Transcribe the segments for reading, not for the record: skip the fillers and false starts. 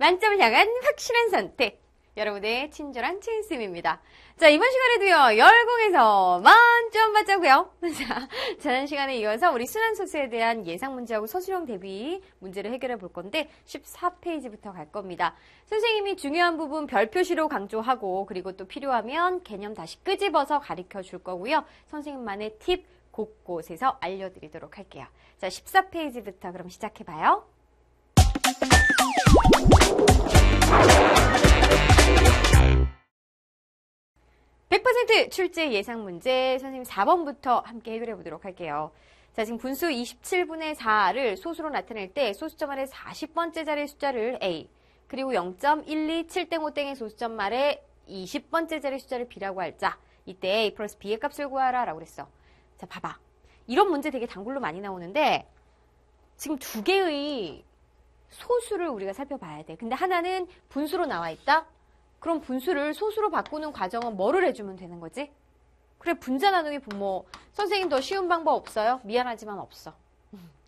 만점을 향한 확실한 선택. 여러분의 친절한 최인쌤입니다. 자, 이번 시간에도요, 열공에서 만점 받자고요. 자, 지난 시간에 이어서 우리 순환소수에 대한 예상 문제하고 서술형 대비 문제를 해결해 볼 건데 14페이지부터 갈 겁니다. 선생님이 중요한 부분 별 표시로 강조하고 그리고 또 필요하면 개념 다시 끄집어서 가르쳐 줄 거고요. 선생님만의 팁 곳곳에서 알려드리도록 할게요. 자, 14페이지부터 그럼 시작해 봐요. 100% 출제 예상 문제 선생님 4번부터 함께 해결해 보도록 할게요. 자, 지금 분수 27분의 4를 소수로 나타낼 때 소수점 아래 40번째 자리의 숫자를 A, 그리고 0.127땡5땡의 소수점 말에 20번째 자리의 숫자를 B라고 할 자, 이때 A 플러스 B의 값을 구하라 라고 그랬어. 자, 봐봐. 이런 문제 되게 단글로 많이 나오는데 지금 두 개의 소수를 우리가 살펴봐야 돼. 근데 하나는 분수로 나와 있다? 그럼 분수를 소수로 바꾸는 과정은 뭐를 해주면 되는 거지? 그래, 분자 나누기 분모. 선생님 더 쉬운 방법 없어요? 미안하지만 없어.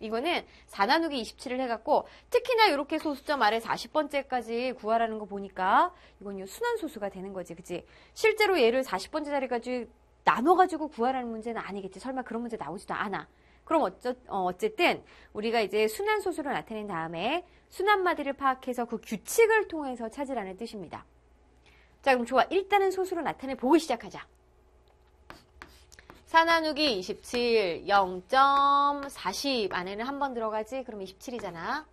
이거는 4 나누기 27을 해갖고 특히나 이렇게 소수점 아래 40번째까지 구하라는 거 보니까 이건 순환소수가 되는 거지, 그치? 실제로 얘를 40번째 자리까지 나눠가지고 구하라는 문제는 아니겠지. 설마 그런 문제 나오지도 않아. 그럼 어쨌든 우리가 이제 순환소수를 나타낸 다음에 순환마디를 파악해서 그 규칙을 통해서 찾으라는 뜻입니다. 자, 그럼 좋아. 일단은 소수로 나타내 보기 시작하자. 4 나누기 27, 0.40 안에는 한 번 들어가지? 그럼 27이잖아.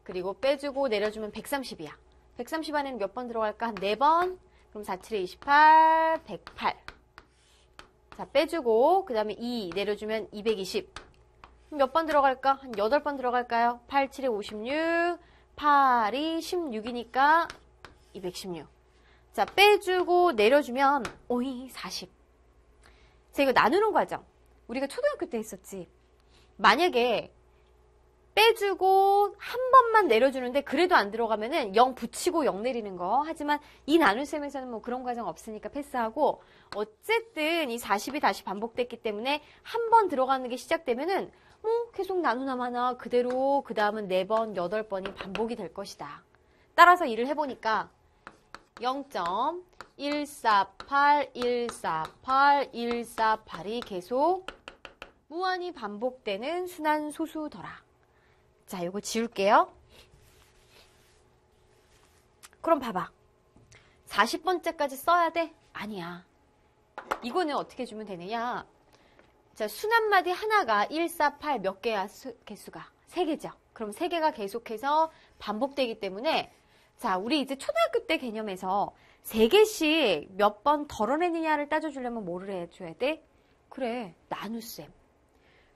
그리고 빼주고 내려주면 130이야. 130 안에는 몇 번 들어갈까? 한 4번. 그럼 4, 7에 28, 108. 자, 빼주고 그 다음에 2 내려주면 220. 그럼 몇 번 들어갈까? 한 8번 들어갈까요? 8, 7에 56, 8이 16이니까 216. 자, 빼주고 내려주면 5이 40. 자, 이거 나누는 과정. 우리가 초등학교 때 했었지. 만약에 빼주고 한 번만 내려주는데 그래도 안 들어가면은 0 붙이고 0 내리는 거. 하지만 이 나눗셈에서는 뭐 그런 과정 없으니까 패스하고 어쨌든 이 40이 다시 반복됐기 때문에 한 번 들어가는 게 시작되면은 뭐 계속 나누나 마나 그대로 그 다음은 4번, 8번이 반복이 될 것이다. 따라서 일을 해보니까 0.148, 148, 148이 계속 무한히 반복되는 순환소수더라. 자, 요거 지울게요. 그럼 봐봐. 40번째까지 써야 돼? 아니야. 이거는 어떻게 주면 되느냐. 자, 순환마디 하나가 148 몇 개야, 개수가? 3개죠. 그럼 3개가 계속해서 반복되기 때문에 자, 우리 이제 초등학교 때 개념에서 3개씩 몇 번 덜어내느냐를 따져주려면 뭐를 해줘야 돼? 그래, 나눗셈.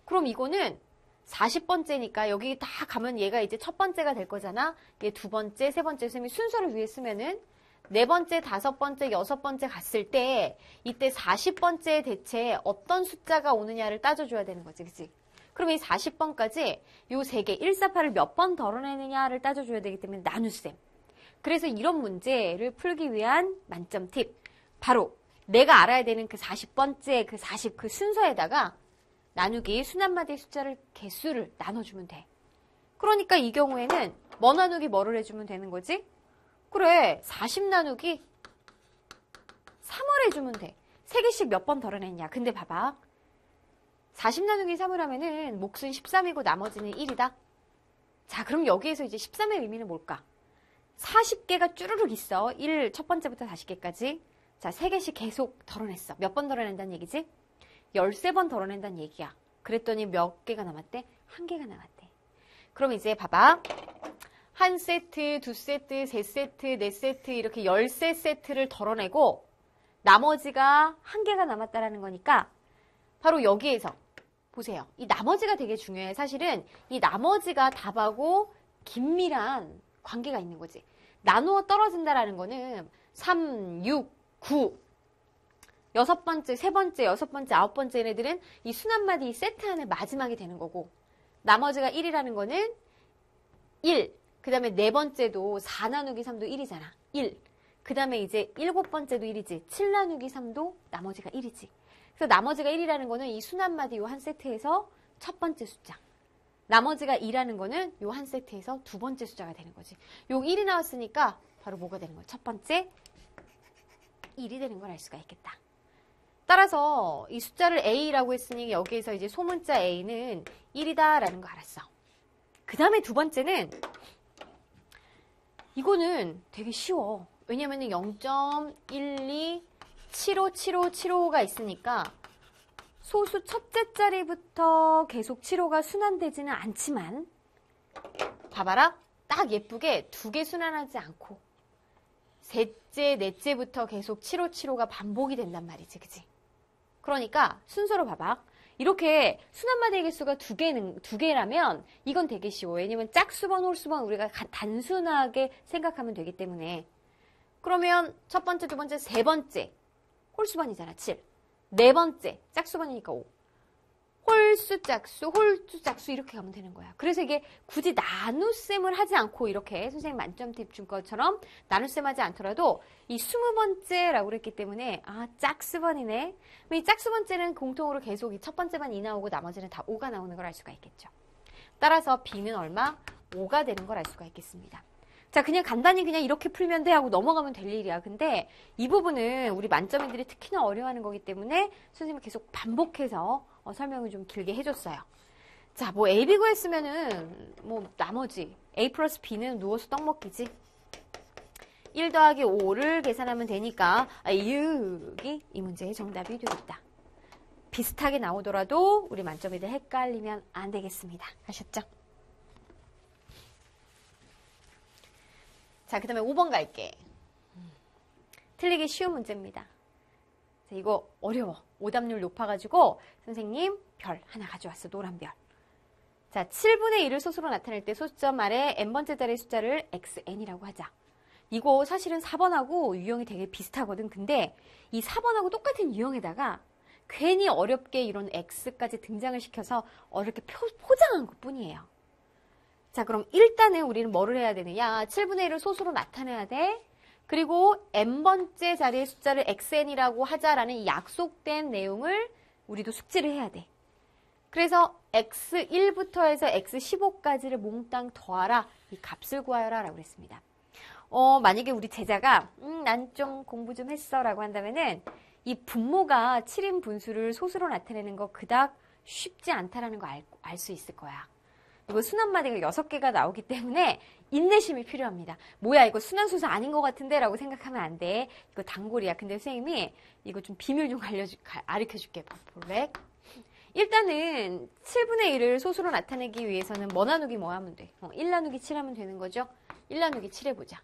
그럼 이거는 40번째니까 여기 다 가면 얘가 이제 첫 번째가 될 거잖아. 얘 두 번째, 세 번째 셈이 순서를 위해 쓰면은 4번째, 5번째, 6번째 갔을 때 이때 40번째에 대체 어떤 숫자가 오느냐를 따져줘야 되는 거지, 그치? 그럼 이 40번까지 요 3개, 148을 몇 번 덜어내느냐를 따져줘야 되기 때문에 나눗셈. 그래서 이런 문제를 풀기 위한 만점 팁. 바로 내가 알아야 되는 그 40번째, 그 40, 그 순서에다가 나누기 순환마디의 숫자를 개수를 나눠주면 돼. 그러니까 이 경우에는 뭐 나누기 뭐를 해주면 되는 거지? 그래, 40 나누기 3을 해주면 돼. 3개씩 몇 번 덜어냈냐. 근데 봐봐. 40 나누기 3을 하면은 몫은 13이고 나머지는 1이다. 자, 그럼 여기에서 이제 13의 의미는 뭘까? 40개가 쭈르륵 있어. 1 첫 번째부터 40개까지. 자, 3개씩 계속 덜어냈어. 몇 번 덜어낸다는 얘기지? 13번 덜어낸다는 얘기야. 그랬더니 몇 개가 남았대? 1개가 남았대. 그럼 이제 봐봐. 1세트, 2세트, 3세트, 4세트 이렇게 13세트를 덜어내고 나머지가 1개가 남았다라는 거니까 바로 여기에서 보세요. 이 나머지가 되게 중요해. 사실은 이 나머지가 답하고 긴밀한 관계가 있는 거지. 나누어 떨어진다라는 거는 3, 6, 9, 6번째, 3번째, 6번째, 9번째 얘네들은 이 순환마디 이 세트 안에 마지막이 되는 거고 나머지가 1이라는 거는 1, 그 다음에 4번째도 4 나누기 3도 1이잖아. 1. 그 다음에 이제 7번째도 1이지. 7 나누기 3도 나머지가 1이지. 그래서 나머지가 1이라는 거는 이 순환마디 요 한 세트에서 첫 번째 숫자. 나머지가 2라는 거는 요 한 세트에서 두 번째 숫자가 되는 거지. 요 1이 나왔으니까 바로 뭐가 되는 거야? 첫 번째 1이 되는 걸 알 수가 있겠다. 따라서 이 숫자를 A라고 했으니 여기에서 이제 소문자 A는 1이다라는 거 알았어. 그 다음에 두 번째는 이거는 되게 쉬워. 왜냐면 0.12757575가 있으니까 소수 첫째 자리부터 계속 7호가 순환되지는 않지만 봐봐라. 딱 예쁘게 두 개 순환하지 않고 셋째, 넷째부터 계속 7호 반복이 된단 말이지. 그치? 그러니까 순서로 봐봐. 이렇게 순환마디의 개수가 두 개라면 이건 되게 쉬워. 왜냐면 짝수번, 홀수번 우리가 단순하게 생각하면 되기 때문에. 그러면 첫 번째, 두 번째, 세 번째 홀수번이잖아. 7. 네 번째 짝수번이니까 5. 홀수, 짝수, 이렇게 가면 되는 거야. 그래서 이게 굳이 나눗셈을 하지 않고 이렇게 선생님 만점팁 준 것처럼 나눗셈 하지 않더라도 이 20번째라고 그랬기 때문에 짝수번이네. 이 짝수번째는 공통으로 계속 이 첫 번째만 2 나오고 나머지는 다 5가 나오는 걸 알 수가 있겠죠. 따라서 B는 얼마? 5가 되는 걸 알 수가 있겠습니다. 자, 그냥 간단히 그냥 이렇게 풀면 돼 하고 넘어가면 될 일이야. 근데 이 부분은 우리 만점인들이 특히나 어려워하는 거기 때문에 선생님이 계속 반복해서 설명을 좀 길게 해줬어요. 자, 뭐 A, B 구했으면은 뭐 나머지 A 플러스 B는 누워서 떡 먹기지. 1 더하기 5를 계산하면 되니까 여기 이 문제의 정답이 되겠다. 비슷하게 나오더라도 우리 만점인들 헷갈리면 안 되겠습니다. 아셨죠? 자, 그 다음에 5번 갈게. 틀리기 쉬운 문제입니다. 자, 이거 어려워. 오답률 높아가지고 선생님 별 하나 가져왔어. 노란 별. 자, 7분의 1을 소수로 나타낼 때 소수점 아래 n번째 자리의 숫자를 xn이라고 하자. 이거 사실은 4번하고 유형이 되게 비슷하거든. 근데 이 4번하고 똑같은 유형에다가 괜히 어렵게 이런 x까지 등장을 시켜서 어렵게 포장한 것 뿐이에요. 자, 그럼 일단은 우리는 뭐를 해야 되느냐? 7분의 1을 소수로 나타내야 돼. 그리고 n번째 자리의 숫자를 xn이라고 하자라는 이 약속된 내용을 우리도 숙지를 해야 돼. 그래서 x1부터 해서 x15까지를 몽땅 더하라. 이 값을 구하여라 라고 그랬습니다. 만약에 우리 제자가 난 좀 공부 좀 했어 라고 한다면은 이 분모가 7인 분수를 소수로 나타내는 거 그닥 쉽지 않다라는 거 알 수 있을 거야. 이거 순환마디가 6개가 나오기 때문에 인내심이 필요합니다. 뭐야 이거 순환소수 아닌 것 같은데 라고 생각하면 안 돼. 이거 단골이야. 근데 선생님이 이거 좀 비밀 좀 가르쳐줄게. 볼래? 일단은 7분의 1을 소수로 나타내기 위해서는 뭐 나누기 뭐 하면 돼? 1 나누기 7 하면 되는 거죠? 1 나누기 7 해보자.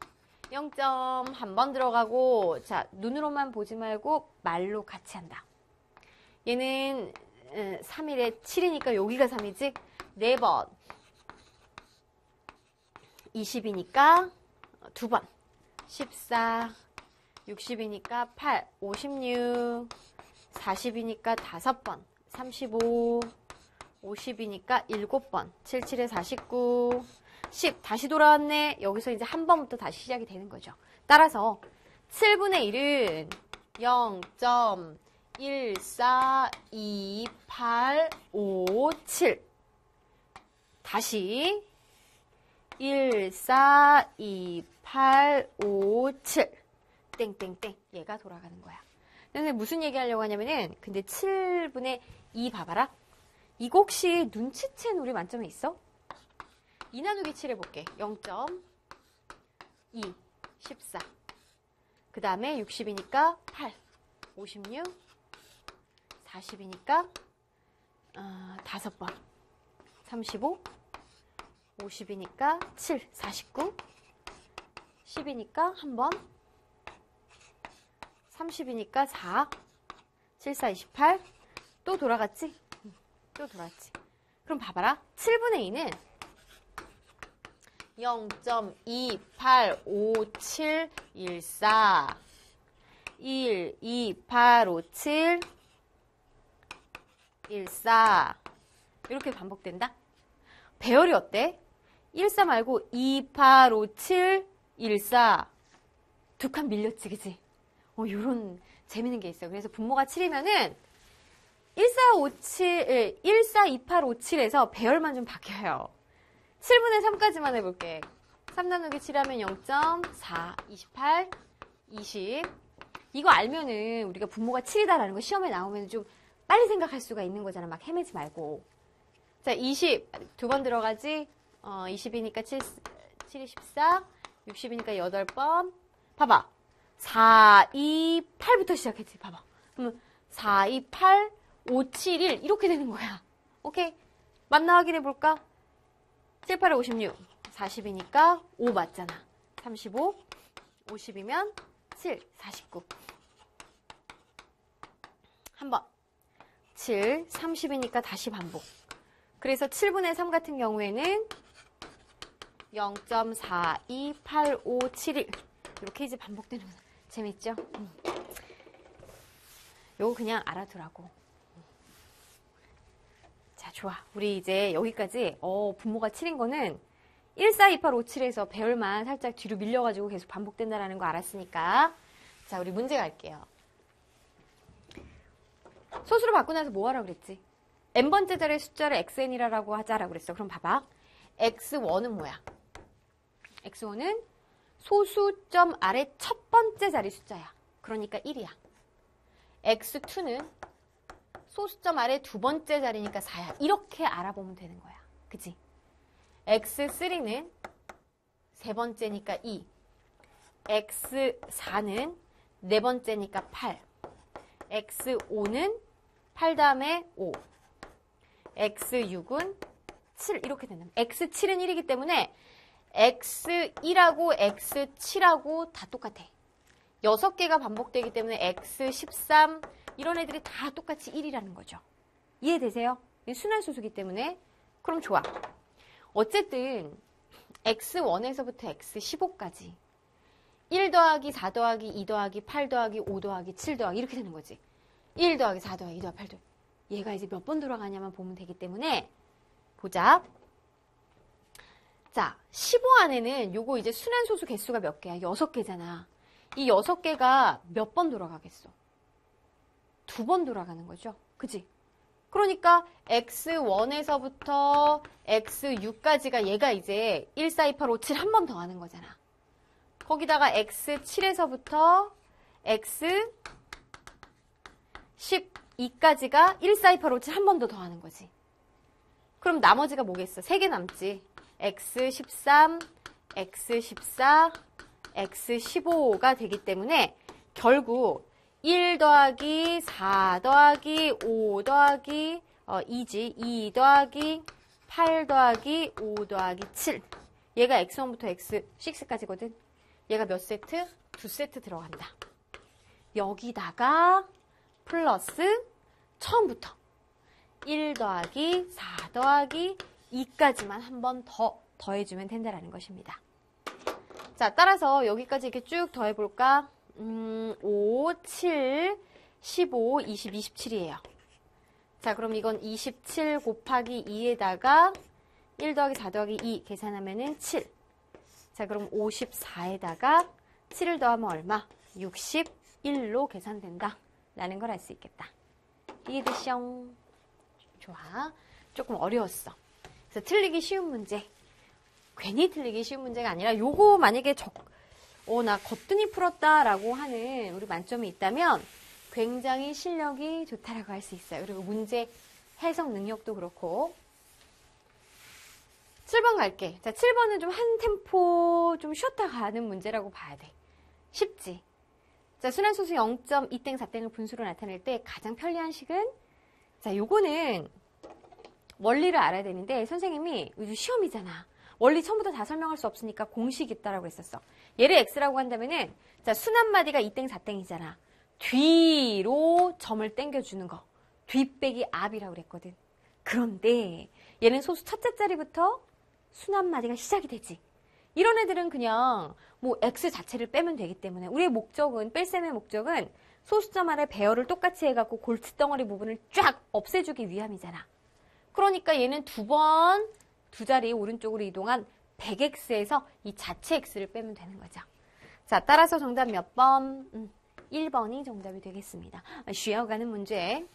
0점 한 번 들어가고 자 눈으로만 보지 말고 말로 같이 한다. 얘는 3일에 7이니까 여기가 3이지? 4번 20이니까 2번 14 60이니까 8 56 40이니까 5번 35 50이니까 7번 77에 49 10 다시 돌아왔네. 여기서 이제 한 번부터 다시 시작이 되는 거죠. 따라서 7분의 1은 0.142857 다시 142857 땡땡땡 얘가 돌아가는 거야. 근데 무슨 얘기 하려고 하냐면은 근데 7분의 2 봐봐라. 이거 혹시 눈치챈 우리 만점에 있어? 2 나누기 7 해볼게. 0.2 14 그 다음에 60이니까 8 56 40이니까 5번 35 50이니까 7 49 10이니까 1번 30이니까 4 7 4 28 또 돌아갔지? 또 돌아갔지. 그럼 봐봐라. 7분의 2는 0.285714 12857 14 이렇게 반복된다. 배열이 어때? 14 말고 2857 14 두 칸 밀렸지, 그치? 요런 재밌는 게 있어요. 그래서 분모가 7이면은 142857에서 배열만 좀 바뀌어요. 7분의 3까지만 해볼게. 3 나누기 7하면 0.4, 28, 20. 이거 알면은 우리가 분모가 7이다라는 거 시험에 나오면 좀 빨리 생각할 수가 있는 거잖아. 막 헤매지 말고. 자, 20. 두 번 들어가지? 20이니까 7이 14, 60이니까 8번. 봐봐. 4, 2, 8부터 시작했지. 봐봐. 그러면 4, 2, 8, 5, 7, 1 이렇게 되는 거야. 오케이? 맞나 확인해볼까? 7, 8에 56. 40이니까 5 맞잖아. 35. 50이면 7, 49. 한번. 7, 30이니까 다시 반복. 그래서 7분의 3 같은 경우에는 0.428571 이렇게 이제 반복되는 거야. 재밌죠? 요거 그냥 알아두라고. 자, 좋아. 우리 이제 여기까지 분모가 7인 거는 142857에서 배열만 살짝 뒤로 밀려가지고 계속 반복된다는 거 알았으니까. 자, 우리 문제 갈게요. 소수로 바꾸고 나서 뭐 하라고 그랬지? n번째 자리의 숫자를 xn이라고 하자라고 그랬어. 그럼 봐봐. x1은 뭐야? x1은 소수점 아래 첫 번째 자리 숫자야. 그러니까 1이야. x2는 소수점 아래 두 번째 자리니까 4야. 이렇게 알아보면 되는 거야. 그치? x3는 세 번째니까 2. x4는 네 번째니까 8. x5는 8 다음에 5. x6은 7 이렇게 된다. x7은 1이기 때문에 x1하고 x7하고 다 똑같아. 6개가 반복되기 때문에 x13 이런 애들이 다 똑같이 1이라는 거죠. 이해되세요? 순환소수기 때문에. 그럼 좋아. 어쨌든 x1에서부터 x15까지 1 더하기 4 더하기 2 더하기 8 더하기 5 더하기 7 더하기 이렇게 되는 거지. 1 더하기 4 더하기 2 더하기 8 더하기 얘가 이제 몇 번 돌아가냐만 보면 되기 때문에 보자. 자, 15 안에는 요거 이제 순환소수 개수가 몇 개야? 6개잖아. 이 6개가 몇 번 돌아가겠어? 2번 돌아가는 거죠. 그치? 그러니까 x1에서부터 x6까지가 얘가 이제 1, 4, 2, 8, 5, 7 한 번 더 하는 거잖아. 거기다가 x7에서부터 x12까지가 1, 4, 2, 8, 5, 7 한 번 더 하는 거지. 그럼 나머지가 뭐겠어? 3개 남지. x13, x14, x15가 되기 때문에 결국 1 더하기 4 더하기 5 더하기 2지. 2 더하기 8 더하기 5 더하기 7. 얘가 x1부터 x6까지거든. 얘가 몇 세트? 2세트 들어간다. 여기다가 플러스 처음부터 1 더하기 4 더하기 2까지만 한 번 더 더해주면 된다는 것입니다. 자, 따라서 여기까지 이렇게 쭉 더해볼까? 5, 7, 15, 20, 27이에요. 자, 그럼 이건 27 곱하기 2에다가 1 더하기 4 더하기 2 계산하면은 7. 자, 그럼 54에다가 7을 더하면 얼마? 61로 계산된다. 라는 걸 알 수 있겠다. 이해되시오? 좋아. 조금 어려웠어. 그래서 틀리기 쉬운 문제. 괜히 틀리기 쉬운 문제가 아니라 요거 만약에 나 거뜬히 풀었다라고 하는 우리 만점이 있다면 굉장히 실력이 좋다라고 할 수 있어요. 그리고 문제 해석 능력도 그렇고. 7번 갈게. 자, 7번은 좀 한 템포 좀 쉬었다 가는 문제라고 봐야 돼. 쉽지? 자, 순환소수 0.2땡, 4땡을 분수로 나타낼 때 가장 편리한 식은 자, 요거는 원리를 알아야 되는데 선생님이 시험이잖아. 원리 처음부터 다 설명할 수 없으니까 공식이 있다라고 했었어. 얘를 x라고 한다면은 자, 순환마디가 2땡, 4땡이잖아. 뒤로 점을 당겨주는 거. 뒤 빼기 앞이라고 그랬거든. 그런데 얘는 소수 첫째 자리부터 순환마디가 시작이 되지. 이런 애들은 그냥 뭐 x 자체를 빼면 되기 때문에 우리의 목적은, 뺄셈의 목적은 소수점 아래 배열을 똑같이 해갖고 골칫덩어리 부분을 쫙 없애주기 위함이잖아. 그러니까 얘는 두 자리 오른쪽으로 이동한 100x에서 이 자체 x를 빼면 되는 거죠. 자, 따라서 정답 몇 번? 1번이 정답이 되겠습니다. 쉬어가는 문제.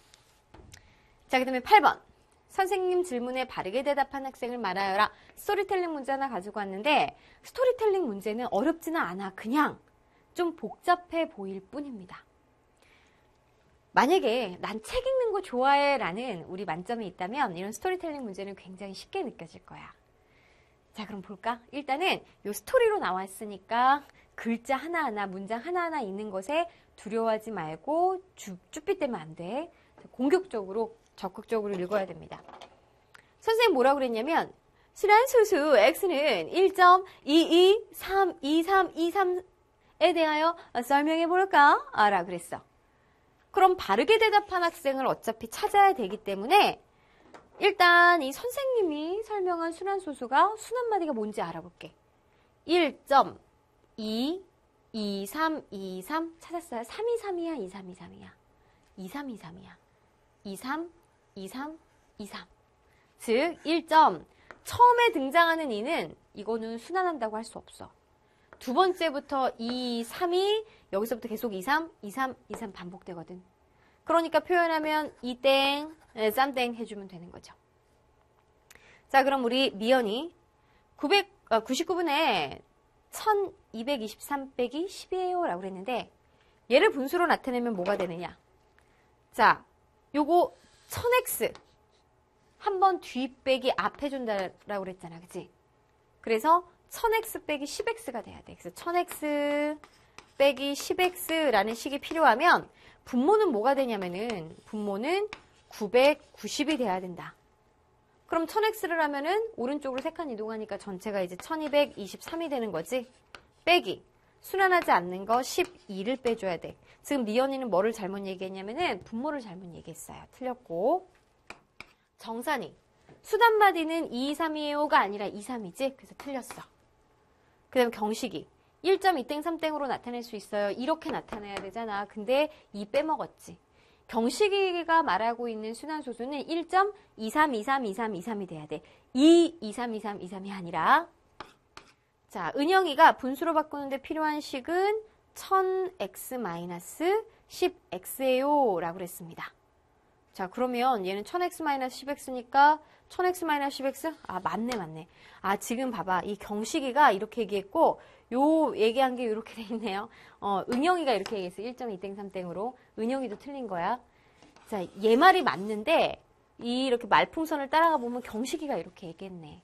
자, 그 다음에 8번. 선생님 질문에 바르게 대답한 학생을 말하여라. 스토리텔링 문제 하나 가지고 왔는데 스토리텔링 문제는 어렵지는 않아. 그냥 좀 복잡해 보일 뿐입니다. 만약에 난 책 읽는 거 좋아해 라는 우리 만점이 있다면 이런 스토리텔링 문제는 굉장히 쉽게 느껴질 거야. 자, 그럼 볼까? 일단은 이 스토리로 나왔으니까 글자 하나하나, 문장 하나하나 있는 것에 두려워하지 말고 쭈삣대면 안 돼. 공격적으로, 적극적으로 읽어야 됩니다. 선생님 뭐라고 그랬냐면 순환소수 x는 1.22322323에 대하여 설명해 볼까? 라 그랬어. 그럼 바르게 대답한 학생을 어차피 찾아야 되기 때문에 일단 이 선생님이 설명한 순환소수가 순환마디가 뭔지 알아볼게. 1.22323 찾았어요. 323이야, 2323이야. 2323이야. 23, 23, 23. 즉 1점 처음에 등장하는 2는 이거는 순환한다고 할 수 없어. 두 번째부터 2, 3이 여기서부터 계속 23, 23, 23 반복되거든. 그러니까 표현하면 2땡, 3땡 해주면 되는 거죠. 자, 그럼 우리 미연이 99분에 1223 빼기 10이에요 라고 그랬는데 얘를 분수로 나타내면 뭐가 되느냐. 자, 요거 1000x 한 번 뒤 빼기 앞 해준다라고 그랬잖아. 그치? 그래서 1000x 빼기 10x가 돼야 돼. 그래서 1000x 빼기 10x라는 식이 필요하면 분모는 뭐가 되냐면은 분모는 990이 돼야 된다. 그럼 1000x를 하면은 오른쪽으로 3칸 이동하니까 전체가 이제 1223이 되는 거지. 빼기. 순환하지 않는 거 12를 빼줘야 돼. 지금 미연이는 뭐를 잘못 얘기했냐면은 분모를 잘못 얘기했어요. 틀렸고. 정산이. 수단마디는 223이에요가 아니라 23이지? 그래서 틀렸어. 그 다음에 경식이. 1.2땡 3땡으로 나타낼 수 있어요. 이렇게 나타내야 되잖아. 근데 2 빼먹었지. 경식이가 말하고 있는 순환소수는 1.23232323이 돼야 돼. 2232323이 아니라. 자, 은영이가 분수로 바꾸는데 필요한 식은 1000x-10x예요 라고 그랬습니다. 자, 그러면 얘는 1000x-10x니까 1000x-10x? 아, 맞네. 아, 지금 봐봐. 이 경식이가 이렇게 얘기했고 요 얘기한 게 이렇게 돼 있네요. 은영이가 이렇게 얘기했어. 1.2땡 3땡으로. 은영이도 틀린 거야. 자, 얘 말이 맞는데 이렇게 말풍선을 따라가 보면 경식이가 이렇게 얘기했네.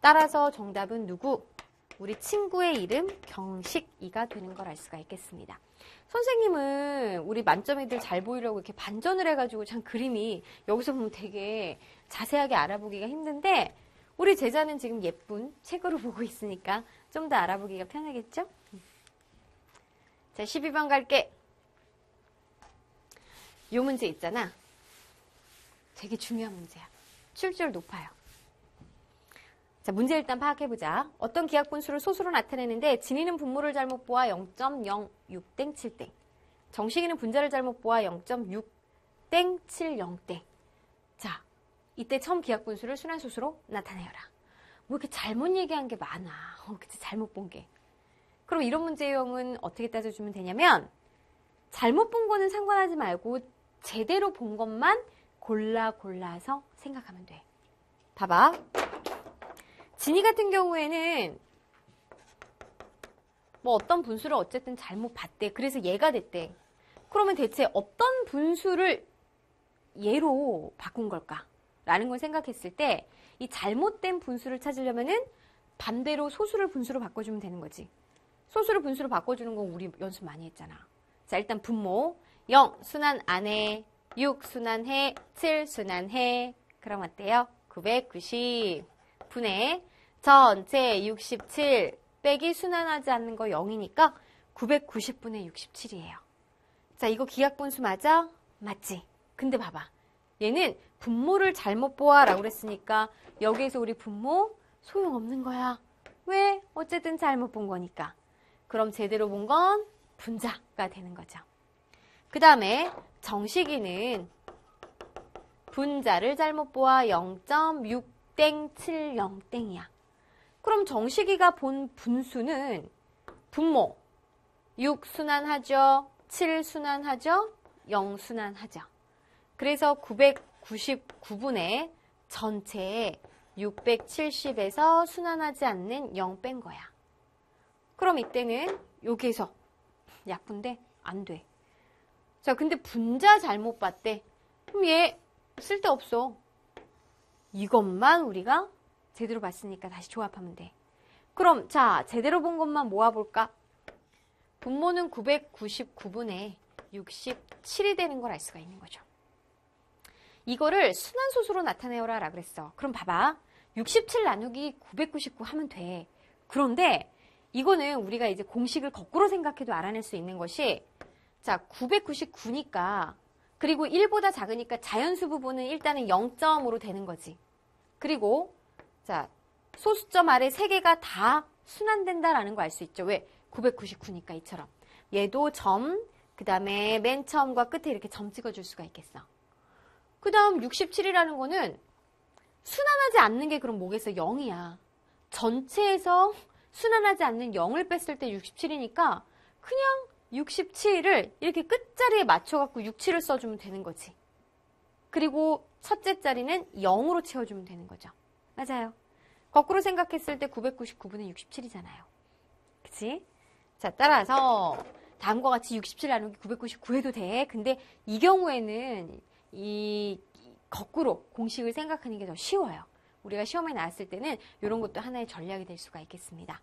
따라서 정답은 누구? 우리 친구의 이름 경식이가 되는 걸 알 수가 있겠습니다. 선생님은 우리 만점이들 잘 보이려고 이렇게 반전을 해가지고 참 그림이 여기서 보면 되게 자세하게 알아보기가 힘든데 우리 제자는 지금 예쁜 책으로 보고 있으니까 좀 더 알아보기가 편하겠죠? 자, 12번 갈게. 요 문제 있잖아. 되게 중요한 문제야. 출제율 높아요. 자, 문제 일단 파악해보자. 어떤 기하분수를 소수로 나타내는데 진이는 분모를 잘못 보아 0.06땡 7땡. 정식이는 분자를 잘못 보아 0.6땡 70땡. 자, 이때 처음 기하분수를 순환소수로 나타내어라. 뭐 이렇게 잘못 얘기한 게 많아. 그치, 잘못 본 게. 그럼 이런 문제 유형은 어떻게 따져주면 되냐면 잘못 본 거는 상관하지 말고 제대로 본 것만 골라서 생각하면 돼. 봐봐. 진이 같은 경우에는 뭐 어떤 분수를 어쨌든 잘못 봤대. 그래서 얘가 됐대. 그러면 대체 어떤 분수를 얘로 바꾼 걸까? 라는 걸 생각했을 때 이 잘못된 분수를 찾으려면은 반대로 소수를 분수로 바꿔주면 되는 거지. 소수를 분수로 바꿔주는 건 우리 연습 많이 했잖아. 자, 일단 분모 0 순환 안 해. 6 순환해. 7 순환해. 그럼 어때요? 990 분의 전체 67 빼기 순환하지 않는 거 0이니까 990분의 67이에요. 자, 이거 기하분수 맞아? 맞지? 근데 봐봐. 얘는 분모를 잘못 보아 라고 그랬으니까 여기에서 우리 분모 소용없는 거야. 왜? 어쨌든 잘못 본 거니까. 그럼 제대로 본 건 분자가 되는 거죠. 그 다음에 정식이는 분자를 잘못 보아 0.6땡 70땡이야. 그럼 정식이가 본 분수는 분모 6 순환하죠. 7 순환하죠. 0 순환하죠. 그래서 999분의 전체에 670에서 순환하지 않는 0 뺀 거야. 그럼 이때는 여기에서 약분데 안 돼. 자, 근데 분자 잘못 봤대. 그럼 얘 쓸데없어. 이것만 우리가 제대로 봤으니까 다시 조합하면 돼. 그럼 자, 제대로 본 것만 모아볼까? 분모는 999분의 67이 되는 걸 알 수가 있는 거죠. 이거를 순환소수로 나타내어라 라 그랬어. 그럼 봐봐. 67 나누기 999 하면 돼. 그런데 이거는 우리가 이제 공식을 거꾸로 생각해도 알아낼 수 있는 것이, 자, 999니까, 그리고 1보다 작으니까 자연수 부분은 일단은 0점으로 되는 거지. 그리고 자, 소수점 아래 3개가 다 순환된다라는 거 알 수 있죠. 왜? 999니까 이처럼. 얘도 점, 그 다음에 맨 처음과 끝에 이렇게 점 찍어줄 수가 있겠어. 그 다음 67이라는 거는 순환하지 않는 게 그럼 뭐겠어? 0이야. 전체에서 순환하지 않는 0을 뺐을 때 67이니까 그냥 67을 이렇게 끝자리에 맞춰갖고 67을 써주면 되는 거지. 그리고 첫째 자리는 0으로 채워주면 되는 거죠. 맞아요. 거꾸로 생각했을 때 999분의 67이잖아요. 그치? 자, 따라서 다음과 같이 67 나누기 999 해도 돼. 근데 이 경우에는 이 거꾸로 공식을 생각하는 게 더 쉬워요. 우리가 시험에 나왔을 때는 이런 것도 하나의 전략이 될 수가 있겠습니다.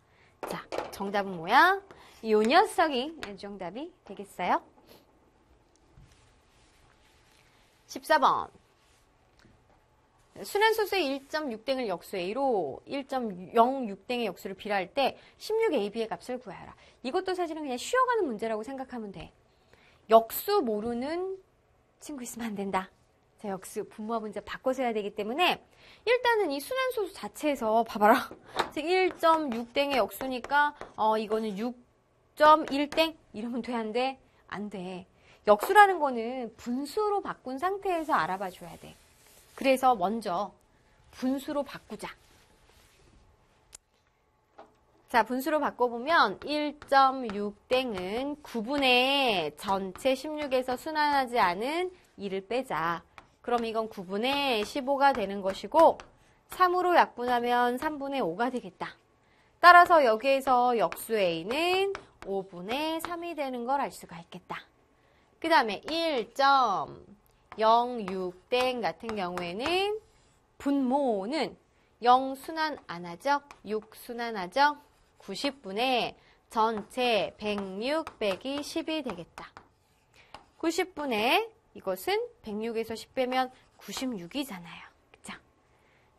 자, 정답은 뭐야? 이 녀석이 정답이 되겠어요? 14번. 순환소수의 1.6댕을 역수 A로 1.06댕의 역수를 B라 할 때 16AB의 값을 구하여라. 이것도 사실은 그냥 쉬어가는 문제라고 생각하면 돼. 역수 모르는 친구 있으면 안 된다. 자, 역수 분모와 분자 바꿔서 해야 되기 때문에 일단은 이 순환소수 자체에서 봐봐라. 1.6댕의 역수니까 이거는 6.1댕 이러면 돼, 안 돼? 안 돼. 역수라는 거는 분수로 바꾼 상태에서 알아봐 줘야 돼. 그래서 먼저 분수로 바꾸자. 자, 분수로 바꿔보면 1.6땡은 9분의 전체 16에서 순환하지 않은 2를 빼자. 그럼 이건 9분의 15가 되는 것이고 3으로 약분하면 3분의 5가 되겠다. 따라서 여기에서 역수 A는 5분의 3이 되는 걸 알 수가 있겠다. 그 다음에 1.06땡 같은 경우에는 분모는 0 순환 안 하죠? 6 순환하죠? 90분의 전체 106 빼기 10이 되겠다. 90분의 이것은 106에서 10 빼면 96이잖아요. 그쵸?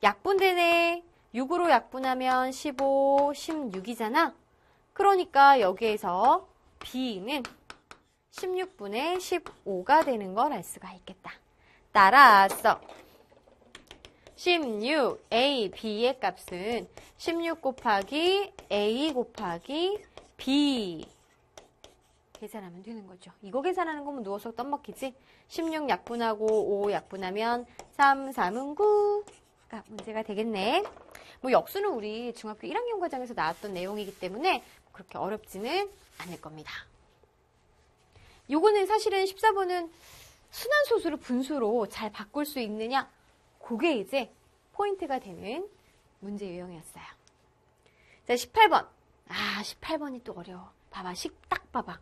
약분되네. 6으로 약분하면 15, 16이잖아. 그러니까 여기에서 B는 16분의 15가 되는 걸 알 수가 있겠다. 따라서 16A, B의 값은 16 곱하기 A 곱하기 B 계산하면 되는 거죠. 이거 계산하는 거면 누워서 떡먹히지. 16 약분하고 5 약분하면 3, 3은 9가 문제가 되겠네. 뭐 역수는 우리 중학교 1학년 과정에서 나왔던 내용이기 때문에 그렇게 어렵지는 않을 겁니다. 요거는 사실은 14번은 순환소수를 분수로 잘 바꿀 수 있느냐? 그게 이제 포인트가 되는 문제 유형이었어요. 자, 18번. 18번이 또 어려워. 봐봐, 딱 봐봐.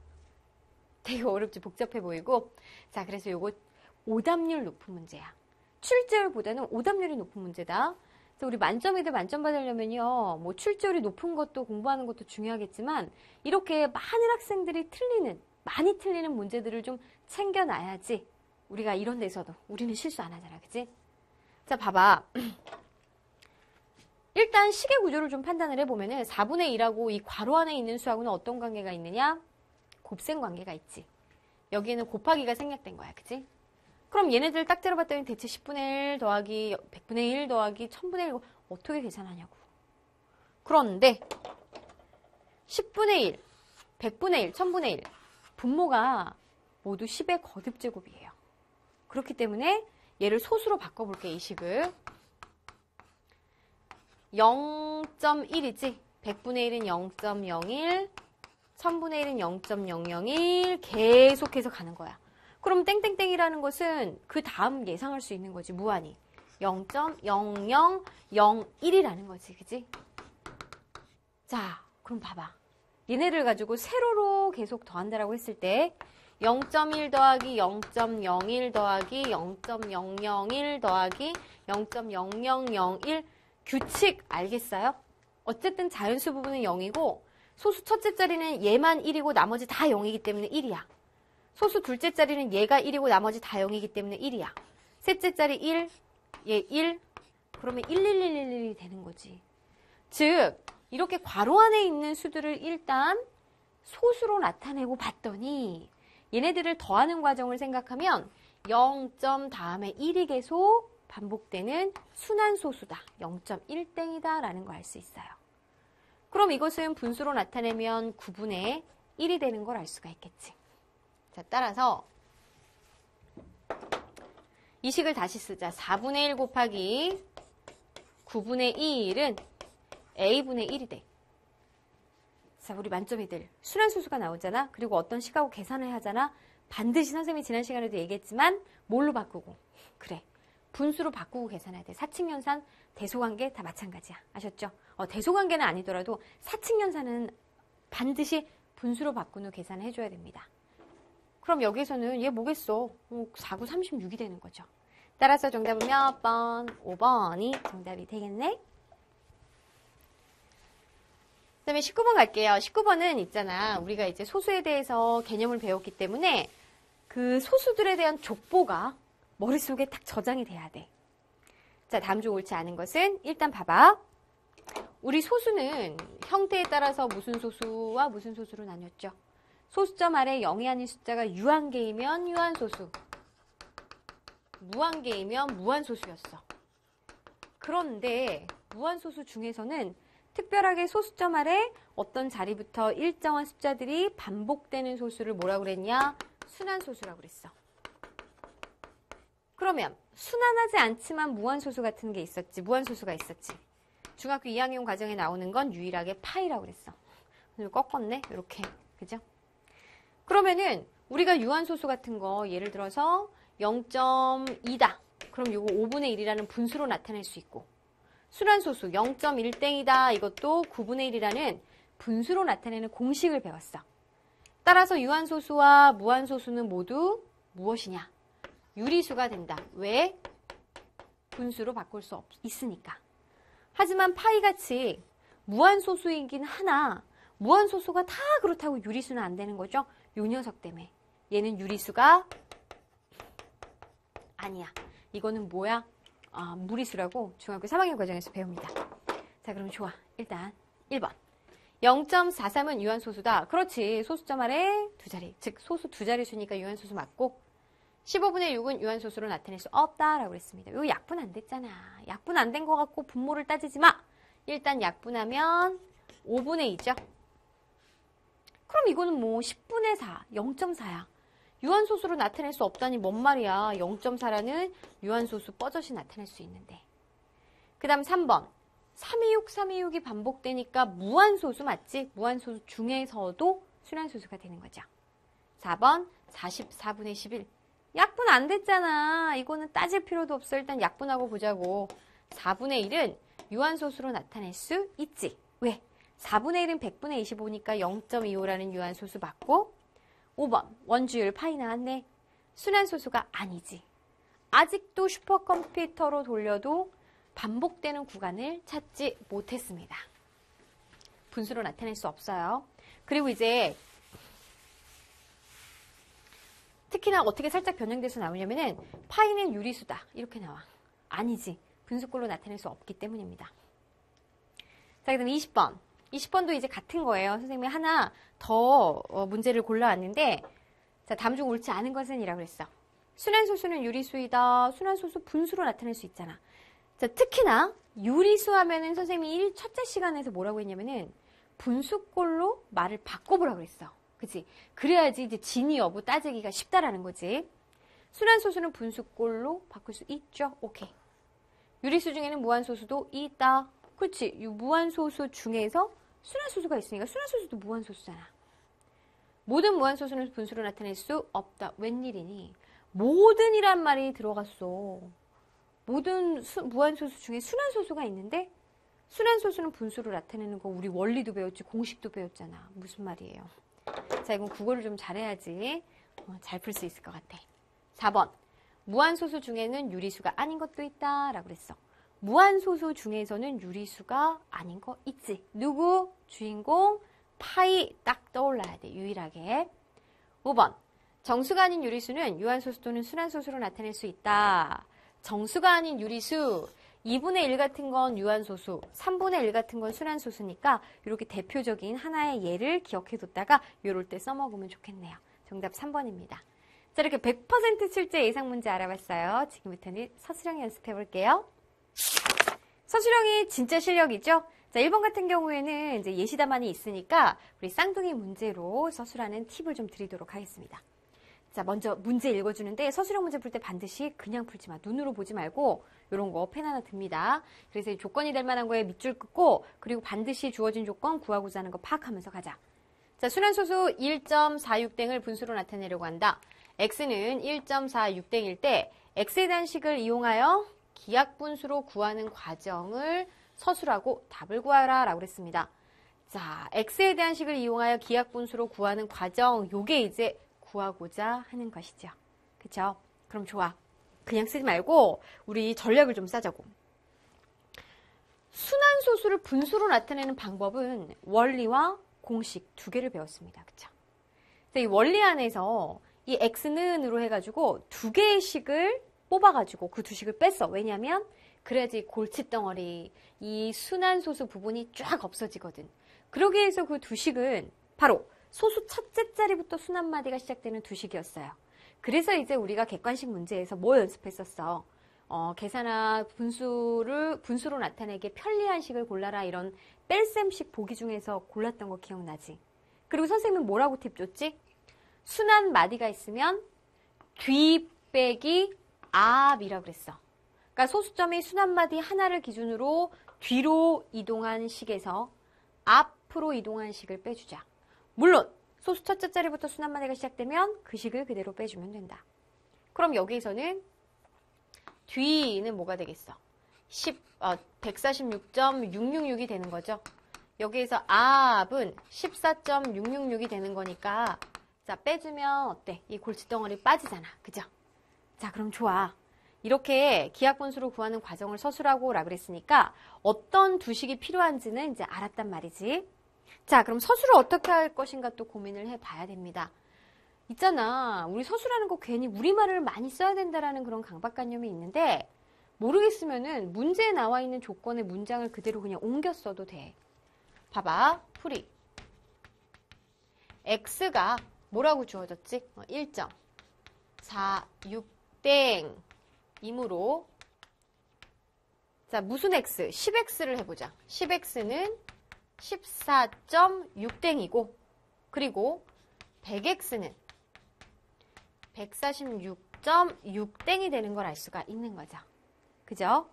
되게 어렵지, 복잡해 보이고. 자, 그래서 요거 오답률 높은 문제야. 출제율보다는 오답률이 높은 문제다. 그래서 우리 만점이들 만점 받으려면요, 뭐 출제율이 높은 것도 공부하는 것도 중요하겠지만 이렇게 많은 학생들이 많이 틀리는 문제들을 좀 챙겨놔야지 우리가 이런 데서도 우리는 실수 안 하잖아, 그치? 자, 봐봐. 일단 식의 구조를 좀 판단을 해보면은 4분의 1하고 이 괄호 안에 있는 수하고는 어떤 관계가 있느냐? 곱셈 관계가 있지. 여기에는 곱하기가 생략된 거야, 그치? 그럼 얘네들 딱 들어봤더니 대체 10분의 1 더하기 100분의 1 더하기 1000분의 1 어떻게 계산하냐고. 그런데 10분의 1, 100분의 1, 1000분의 1 분모가 모두 10의 거듭제곱이에요. 그렇기 때문에 얘를 소수로 바꿔볼게, 이 식을. 0.1이지. 100분의 1은 0.01, 1000분의 1은 0.001 계속해서 가는 거야. 그럼 땡땡땡이라는 것은 그 다음 예상할 수 있는 거지. 무한히. 0.0001이라는 거지. 그지? 자, 그럼 봐봐. 얘네를 가지고 세로로 계속 더한다라고 했을 때 0.1 더하기 0.01 더하기 0.001 더하기 0.0001 규칙 알겠어요? 어쨌든 자연수 부분은 0이고 소수 첫째 자리는 얘만 1이고 나머지 다 0이기 때문에 1이야. 소수 둘째 자리는 얘가 1이고 나머지 다 0이기 때문에 1이야. 셋째 자리 1, 얘 1, 그러면 11111이 되는 거지. 즉 이렇게 괄호 안에 있는 수들을 일단 소수로 나타내고 봤더니 얘네들을 더하는 과정을 생각하면 0점 다음에 1이 계속 반복되는 순환소수다. 0.1땡이다 라는 거 알 수 있어요. 그럼 이것은 분수로 나타내면 9분의 1이 되는 걸 알 수가 있겠지. 자, 따라서 이 식을 다시 쓰자. 4분의 1 곱하기 9분의 1은 a분의 1이 돼. 자, 우리 만점이들 순환소수가 나오잖아. 그리고 어떤 식하고 계산을 하잖아. 반드시 선생님이 지난 시간에도 얘기했지만 뭘로 바꾸고? 그래, 분수로 바꾸고 계산해야 돼. 사칙연산, 대소관계 다 마찬가지야. 아셨죠? 대소관계는 아니더라도 사칙연산은 반드시 분수로 바꾼 후 계산을 해줘야 됩니다. 그럼 여기서는 얘 뭐겠어? 4, 9, 36이 되는 거죠. 따라서 정답은 몇 번? 5번이 정답이 되겠네. 그 다음에 19번 갈게요. 19번은 있잖아. 우리가 이제 소수에 대해서 개념을 배웠기 때문에 그 소수들에 대한 족보가 머릿속에 딱 저장이 돼야 돼. 자, 다음 중 옳지 않은 것은 일단 봐봐. 우리 소수는 형태에 따라서 무슨 소수와 무슨 소수로 나뉘었죠? 소수점 아래 0이 아닌 숫자가 유한계이면 유한소수, 무한계이면 무한소수였어. 그런데 무한소수 중에서는 특별하게 소수점 아래 어떤 자리부터 일정한 숫자들이 반복되는 소수를 뭐라고 그랬냐? 순환소수라고 그랬어. 그러면 순환하지 않지만 무한소수 같은 게 있었지. 무한소수가 있었지. 중학교 2학년 과정에 나오는 건 유일하게 파이라고 그랬어. 꺾었네. 이렇게. 그죠? 그러면은 우리가 유한소수 같은 거 예를 들어서 0.2다. 그럼 이거 5분의 1이라는 분수로 나타낼 수 있고, 순환소수 0.1땡이다. 이것도 9분의 1이라는 분수로 나타내는 공식을 배웠어. 따라서 유한소수와 무한소수는 모두 무엇이냐? 유리수가 된다. 왜? 분수로 바꿀 수 있으니까. 하지만 파이같이 무한소수이긴 하나 무한소수가 다 그렇다고 유리수는 안 되는 거죠. 요 녀석 때문에. 얘는 유리수가 아니야. 이거는 뭐야? 무리수라고 중학교 3학년 과정에서 배웁니다. 자, 그럼 좋아. 일단 1번. 0.43은 유한소수다. 그렇지. 소수점 아래 두 자리. 즉 소수 두 자리수니까 유한소수 맞고, 15분의 6은 유한소수로 나타낼 수 없다라고 했습니다. 이거 약분 안 됐잖아. 약분 안 된 거 갖고 분모를 따지지 마. 일단 약분하면 5분의 2죠. 그럼 이거는 뭐 10분의 4, 0.4야. 유한소수로 나타낼 수 없다니 뭔 말이야. 0.4라는 유한소수 버젓이 나타낼 수 있는데. 그 다음 3번. 326, 326이 반복되니까 무한소수 맞지? 무한소수 중에서도 순환소수가 되는 거죠. 4번. 44분의 11. 약분 안 됐잖아. 이거는 따질 필요도 없어. 일단 약분하고 보자고. 4분의 1은 유한소수로 나타낼 수 있지. 왜? 4분의 1은 100분의 25니까 0.25라는 유한소수 맞고, 5번 원주율 파이 나왔네. 순환소수가 아니지. 아직도 슈퍼컴퓨터로 돌려도 반복되는 구간을 찾지 못했습니다. 분수로 나타낼 수 없어요. 그리고 이제 특히나 어떻게 살짝 변형돼서 나오냐면은 파이는 유리수다. 이렇게 나와. 아니지. 분수꼴로 나타낼 수 없기 때문입니다. 자, 그다음 20번. 20번도 이제 같은 거예요. 선생님이 하나 더 문제를 골라왔는데, 자, 다음 중 옳지 않은 것은 이라고 그랬어. 순환소수는 유리수이다. 순환소수 분수로 나타낼 수 있잖아. 자, 특히나 유리수 하면은 선생님이 첫째 시간에서 뭐라고 했냐면은 분수꼴로 말을 바꿔보라고 그랬어. 그치? 그래야지 이제 진위 여부 따지기가 쉽다라는 거지. 순환소수는 분수꼴로 바꿀 수 있죠. 오케이. 유리수 중에는 무한소수도 있다. 그렇지. 이 무한소수 중에서 순환소수가 있으니까 순환소수도 무한소수잖아. 모든 무한소수는 분수로 나타낼 수 없다. 웬일이니? 모든이란 말이 들어갔어. 모든 무한소수 중에 순환소수가 있는데 순환소수는 분수로 나타내는 거 우리 원리도 배웠지 공식도 배웠잖아. 무슨 말이에요? 자, 이건 국어를 좀 잘해야지 잘 풀 수 있을 것 같아. 4번. 무한소수 중에는 유리수가 아닌 것도 있다 라고 그랬어. 무한소수 중에서는 유리수가 아닌 거 있지. 누구? 주인공 파이 딱 떠올라야 돼. 유일하게. 5번. 정수가 아닌 유리수는 유한소수 또는 순환소수로 나타낼 수 있다. 정수가 아닌 유리수 2분의 1 같은 건 유한소수, 3분의 1 같은 건 순환소수니까 이렇게 대표적인 하나의 예를 기억해뒀다가 이럴 때 써먹으면 좋겠네요. 정답 3번입니다. 자, 이렇게 100% 실제 예상 문제 알아봤어요. 지금부터는 서술형 연습해볼게요. 서술형이 진짜 실력이죠? 자, 1번 같은 경우에는 이제 예시답안이 있으니까 우리 쌍둥이 문제로 서술하는 팁을 좀 드리도록 하겠습니다. 자, 먼저 문제 읽어주는데 서술형 문제 풀 때 반드시 그냥 풀지 마. 눈으로 보지 말고 이런 거 펜 하나 듭니다. 그래서 이 조건이 될 만한 거에 밑줄 긋고 그리고 반드시 주어진 조건 구하고자 하는 거 파악하면서 가자. 자, 순환소수 1.46땡을 분수로 나타내려고 한다. x는 1.46땡일 때 x에 대한 식을 이용하여 기하분수로 구하는 과정을 서술하고 답을 구하라 라고 그랬습니다. 자, x에 대한 식을 이용하여 기하분수로 구하는 과정, 요게 이제 구하고자 하는 것이죠. 그쵸? 그럼 좋아. 그냥 쓰지 말고 우리 전략을 좀 짜자고. 순환소수를 분수로 나타내는 방법은 원리와 공식 두 개를 배웠습니다. 그쵸? 이 원리 안에서 이 x는으로 해가지고 두 개의 식을 뽑아가지고 그 두 식을 뺐어. 왜냐면 그래야지 골칫덩어리, 이 순환소수 부분이 쫙 없어지거든. 그러기 위해서 그 두 식은 바로 소수 첫째 자리부터 순환마디가 시작되는 두 식이었어요. 그래서 이제 우리가 객관식 문제에서 뭐 연습했었어? 계산하 분수로 나타내기 편리한 식을 골라라 이런 뺄셈식 보기 중에서 골랐던 거 기억나지? 그리고 선생님은 뭐라고 팁 줬지? 순환마디가 있으면 뒤 빼기 앞이라고 그랬어. 그러니까 소수점이 순환마디 하나를 기준으로 뒤로 이동한 식에서 앞으로 이동한 식을 빼주자. 물론 소수 첫째 자리부터 순환마디가 시작되면 그 식을 그대로 빼주면 된다. 그럼 여기에서는 뒤는 뭐가 되겠어? 146.666이 되는 거죠. 여기에서 앞은 14.666이 되는 거니까 자, 빼주면 어때? 이 골칫덩어리 빠지잖아. 그죠? 자, 그럼 좋아. 이렇게 기하분수로 구하는 과정을 서술하고 라고 그랬으니까 어떤 두 식이 필요한지는 이제 알았단 말이지. 자, 그럼 서술을 어떻게 할 것인가 또 고민을 해봐야 됩니다. 있잖아. 우리 서술하는 거 괜히 우리말을 많이 써야 된다라는 그런 강박관념이 있는데 모르겠으면은 문제에 나와 있는 조건의 문장을 그대로 그냥 옮겨 써도 돼. 봐봐. 풀이. x가 뭐라고 주어졌지? 1.46땡 이므로 자, 무슨 x? 10x를 해보자. 10x는 14.6땡이고 그리고 100x는 146.6땡이 되는 걸 알 수가 있는 거죠. 그죠?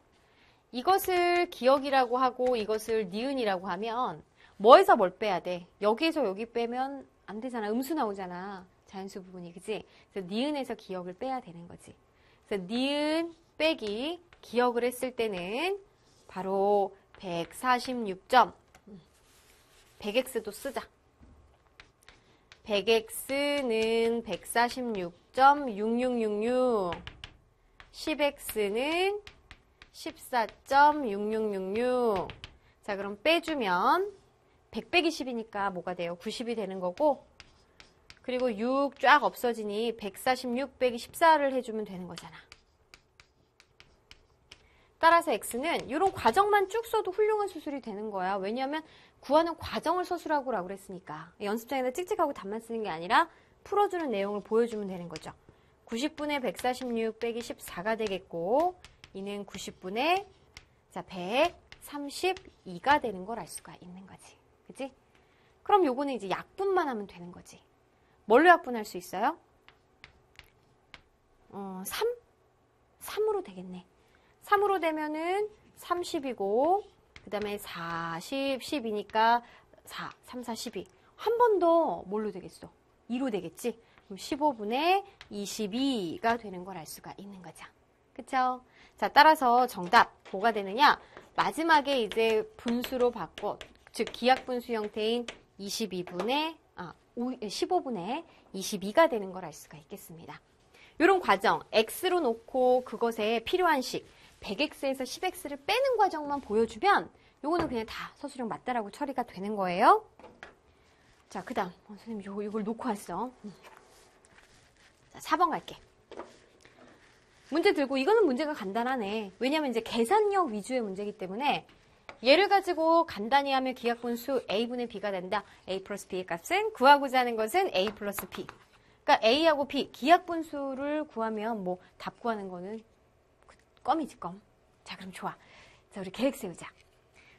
이것을 기억이라고 하고 이것을 니은이라고 하면 뭐에서 뭘 빼야 돼? 여기에서 여기 빼면 안 되잖아. 음수 나오잖아. 자연수 부분이. 그지? 그래서 니은에서 기억을 빼야 되는 거지. 그래서 니은 빼기 기억을 했을 때는 바로 146점 100x도 쓰자. 100x는 146.6666 10x는 14.6666 자, 그럼 빼주면 100 빼기 10이니까 뭐가 돼요? 90이 되는 거고 그리고 6 쫙 없어지니 146 빼기 14를 해주면 되는 거잖아. 따라서 x는 이런 과정만 쭉 써도 훌륭한 수술이 되는 거야. 왜냐하면 구하는 과정을 서술하고 라고 그랬으니까. 연습장에다 찍찍하고 답만 쓰는 게 아니라 풀어주는 내용을 보여주면 되는 거죠. 90분의 146 빼기 14가 되겠고 이는 90분의 자 132가 되는 걸 알 수가 있는 거지. 그치? 그럼 요거는 이제 약분만 하면 되는 거지. 뭘로 약분할 수 있어요? 3으로 되겠네. 3으로 되면은 30이고 그 다음에 40, 10이니까 4, 3, 4, 12. 한 번 더 뭘로 되겠어? 2로 되겠지? 그럼 15분의 22가 되는 걸 알 수가 있는 거죠. 그쵸? 자, 따라서 정답 뭐가 되느냐? 마지막에 이제 분수로 바꿔, 즉 기하분수 형태인 15분의 22가 되는 걸 알 수가 있겠습니다. 이런 과정, x로 놓고 그것에 필요한 식, 100x에서 10x를 빼는 과정만 보여주면 요거는 그냥 다 서술형 맞다라고 처리가 되는 거예요. 자, 그 다음 선생님 이걸 놓고 왔어. 자, 4번 갈게. 문제 들고 이거는 문제가 간단하네. 왜냐면 이제 계산력 위주의 문제이기 때문에 얘를 가지고 간단히 하면 기하분수 a분의 b가 된다. a 플러스 b의 값은 구하고자 하는 것은 a 플러스 b. 그러니까 a하고 b 기하분수를 구하면 뭐 답 구하는 거는 껌이지 껌. 자, 그럼 좋아. 자, 우리 계획 세우자.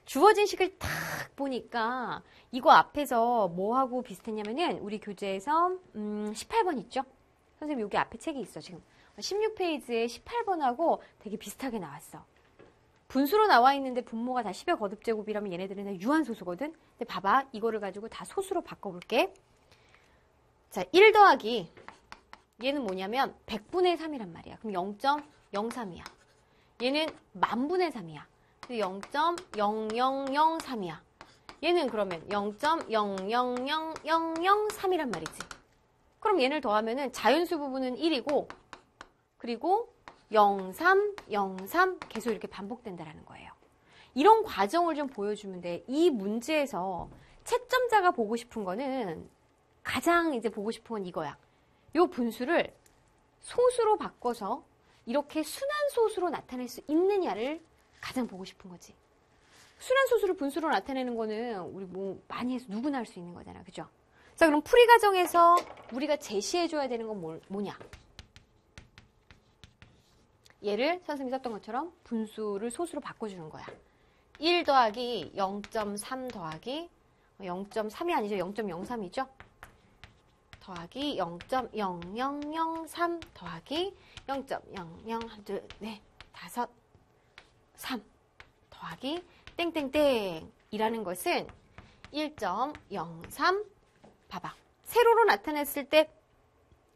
주어진 식을 탁 보니까 이거 앞에서 뭐하고 비슷했냐면은 우리 교재에서 18번 있죠? 선생님 여기 앞에 책이 있어 지금. 16페이지에 18번하고 되게 비슷하게 나왔어. 분수로 나와 있는데 분모가 다 10의 거듭제곱이라면 얘네들은 다 유한소수거든? 근데 봐봐. 이거를 가지고 다 소수로 바꿔볼게. 자, 1 더하기 얘는 뭐냐면 100분의 3이란 말이야. 그럼 0.03이야. 얘는 만분의 3이야. 0.0003이야. 얘는 그러면 0.000003이란 말이지. 그럼 얘를 더하면은 자연수 부분은 1이고 그리고 03, 03 계속 이렇게 반복된다라는 거예요. 이런 과정을 좀 보여주면 돼. 이 문제에서 채점자가 보고 싶은 거는 가장 이제 보고 싶은 건 이거야. 요 분수를 소수로 바꿔서 이렇게 순환소수로 나타낼 수 있느냐를 가장 보고 싶은 거지. 순환소수를 분수로 나타내는 거는 우리 뭐 많이 해서 누구나 할 수 있는 거잖아. 그죠? 자, 그럼 풀이 과정에서 우리가 제시해줘야 되는 건 뭐냐? 얘를 선생님이 썼던 것처럼 분수를 소수로 바꿔주는 거야. 1 더하기 0.3 더하기 0.3이 아니죠. 0.03이죠. 더하기 0.0003 더하기 0.00 네, 5, 3 더하기 땡땡땡 이라는 것은 1.03 봐봐. 세로로 나타냈을 때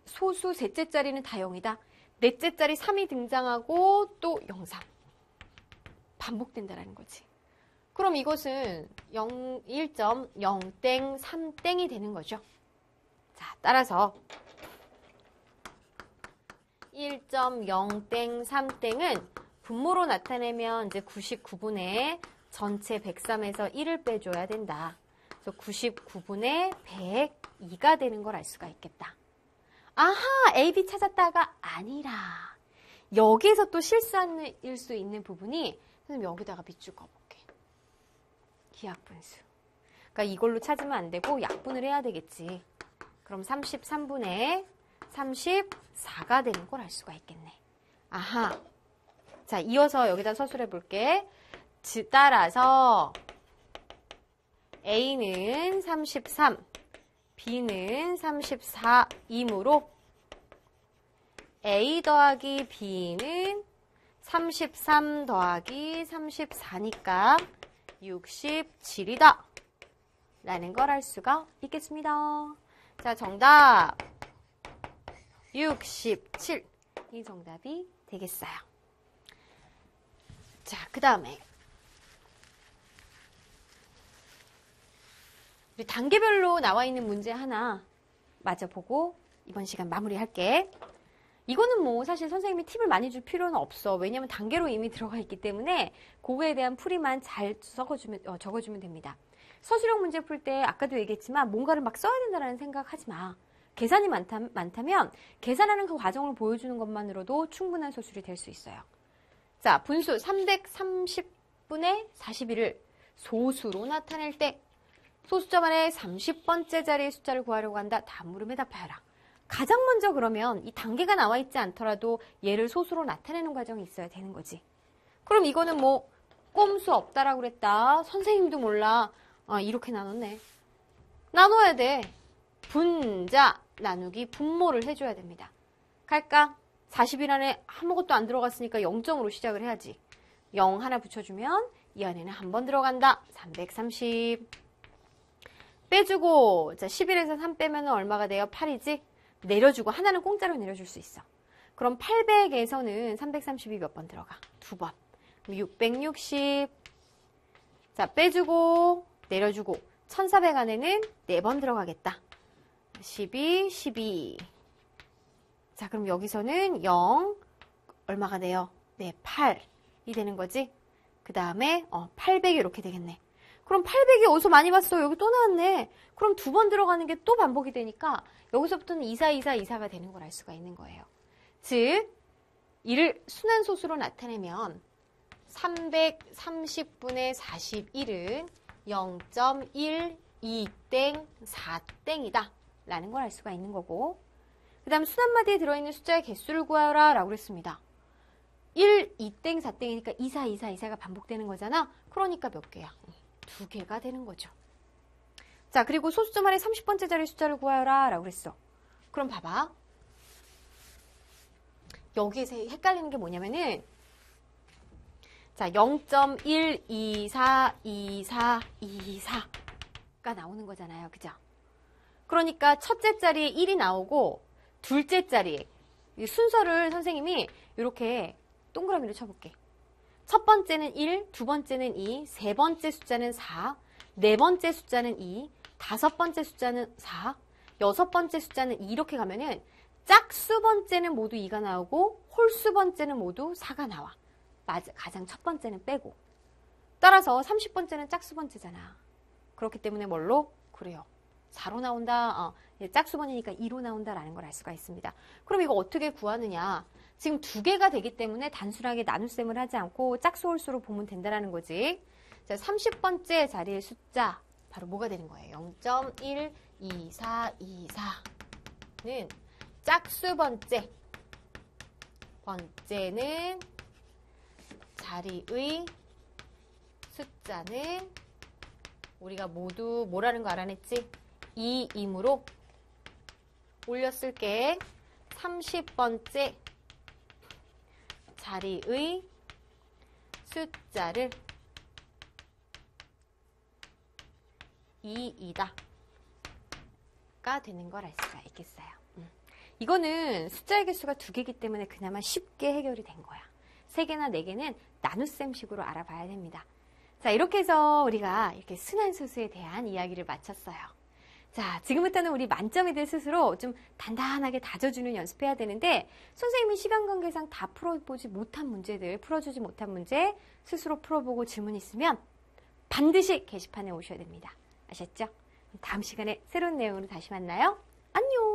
소수 셋째 자리는 다 0이다. 넷째 자리 3이 등장하고 또 03 반복된다라는 거지. 그럼 이것은 1.0땡3땡이 되는 거죠. 자, 따라서 1.0땡3땡은 분모로 나타내면 이제 99분의 전체 103에서 1을 빼줘야 된다. 그래서 99분의 102가 되는 걸 알 수가 있겠다. 아하, A, B 찾았다가 아니라 여기에서 또 실수일 수 있는 부분이 선생님 여기다가 밑줄 그어볼게. 기하분수. 그러니까 이걸로 찾으면 안 되고 약분을 해야 되겠지. 그럼 33분의 34가 되는 걸 알 수가 있겠네. 아하. 자, 이어서 여기다 서술해 볼게. 따라서 A는 33, B는 34이므로 A 더하기 B는 33 더하기 34니까 67이다. 라는 걸 알 수가 있겠습니다. 자, 정답 67. 이 정답이 되겠어요. 자, 그 다음에 우리 단계별로 나와 있는 문제 하나 마저 보고 이번 시간 마무리할게. 이거는 뭐 사실 선생님이 팁을 많이 줄 필요는 없어. 왜냐면 단계로 이미 들어가 있기 때문에 그거에 대한 풀이만 잘 적어주면 됩니다. 서술형 문제 풀 때 아까도 얘기했지만 뭔가를 막 써야 된다는 생각하지 마. 계산이 많다면 계산하는 그 과정을 보여주는 것만으로도 충분한 서술이 될 수 있어요. 자, 분수 330분의 41을 소수로 나타낼 때 소수점 안에 30번째 자리의 숫자를 구하려고 한다. 다음 물음에 답하여라. 가장 먼저 그러면 이 단계가 나와 있지 않더라도 얘를 소수로 나타내는 과정이 있어야 되는 거지. 그럼 이거는 뭐 꼼수 없다라고 그랬다. 선생님도 몰라. 이렇게 나눴네. 나눠야 돼. 분자 나누기 분모를 해줘야 됩니다. 갈까? 40일 안에 아무것도 안 들어갔으니까 0점으로 시작을 해야지. 0 하나 붙여주면 이 안에는 한 번 들어간다. 330. 빼주고, 자, 11에서 3 빼면 얼마가 돼요? 8이지? 내려주고, 하나는 공짜로 내려줄 수 있어. 그럼 800에서는 332 몇 번 들어가? 2번. 660. 자, 빼주고, 내려주고, 1400 안에는 4번 들어가겠다. 12, 12. 자, 그럼 여기서는 0, 얼마가 돼요? 네, 8이 되는 거지? 그 다음에, 800이 이렇게 되겠네. 그럼 800이 어디서 많이 봤어? 여기 또 나왔네. 그럼 2번 들어가는 게 또 반복이 되니까 여기서부터는 24, 24, 24가 되는 걸 알 수가 있는 거예요. 즉, 이를 순환소수로 나타내면 330분의 41은 0.12땡 4땡이다 라는 걸 알 수가 있는 거고, 그 다음 순환마디에 들어있는 숫자의 개수를 구하라 라고 그랬습니다. 1, 2땡 4땡이니까 24, 24, 24가 반복되는 거잖아. 그러니까 몇 개야? 2개가 되는 거죠. 자, 그리고 소수점 안에 30번째 자리 숫자를 구하라 라고 그랬어. 그럼 봐봐. 여기에서 헷갈리는 게 뭐냐면은, 자, 0.1242424가 나오는 거잖아요. 그죠? 그러니까 첫째 자리에 1이 나오고 둘째 자리에 이 순서를 선생님이 이렇게 동그라미로 쳐볼게. 첫 번째는 1, 두 번째는 2, 세 번째 숫자는 4, 네 번째 숫자는 2, 다섯 번째 숫자는 4, 여섯 번째 숫자는 2 이렇게 가면은 짝수 번째는 모두 2가 나오고 홀수 번째는 모두 4가 나와. 맞아, 가장 첫 번째는 빼고. 따라서 30번째는 짝수 번째잖아. 그렇기 때문에 뭘로? 그래요. 4로 나온다. 짝수 번이니까 2로 나온다라는 걸 알 수가 있습니다. 그럼 이거 어떻게 구하느냐? 지금 2개가 되기 때문에 단순하게 나눗셈을 하지 않고 짝수 홀수로 보면 된다는 거지. 자, 30번째 자리의 숫자 바로 뭐가 되는 거예요? 0.12424는 짝수 번째. 번째는 자리의 숫자는 우리가 모두 뭐라는 거 알아냈지? 2이므로 올렸을게. 30번째 자리의 숫자를 2이다 가 되는 걸 알 수가 있겠어요. 이거는 숫자의 개수가 2개이기 때문에 그나마 쉽게 해결이 된 거야. 3개나 4개는 나눗셈식으로 알아봐야 됩니다. 자, 이렇게 해서 우리가 이렇게 순환소수에 대한 이야기를 마쳤어요. 자, 지금부터는 우리 만점이들 스스로 좀 단단하게 다져주는 연습해야 되는데, 선생님이 시간 관계상 다 풀어주지 못한 문제 스스로 풀어보고 질문 있으면 반드시 게시판에 오셔야 됩니다. 아셨죠? 다음 시간에 새로운 내용으로 다시 만나요. 안녕!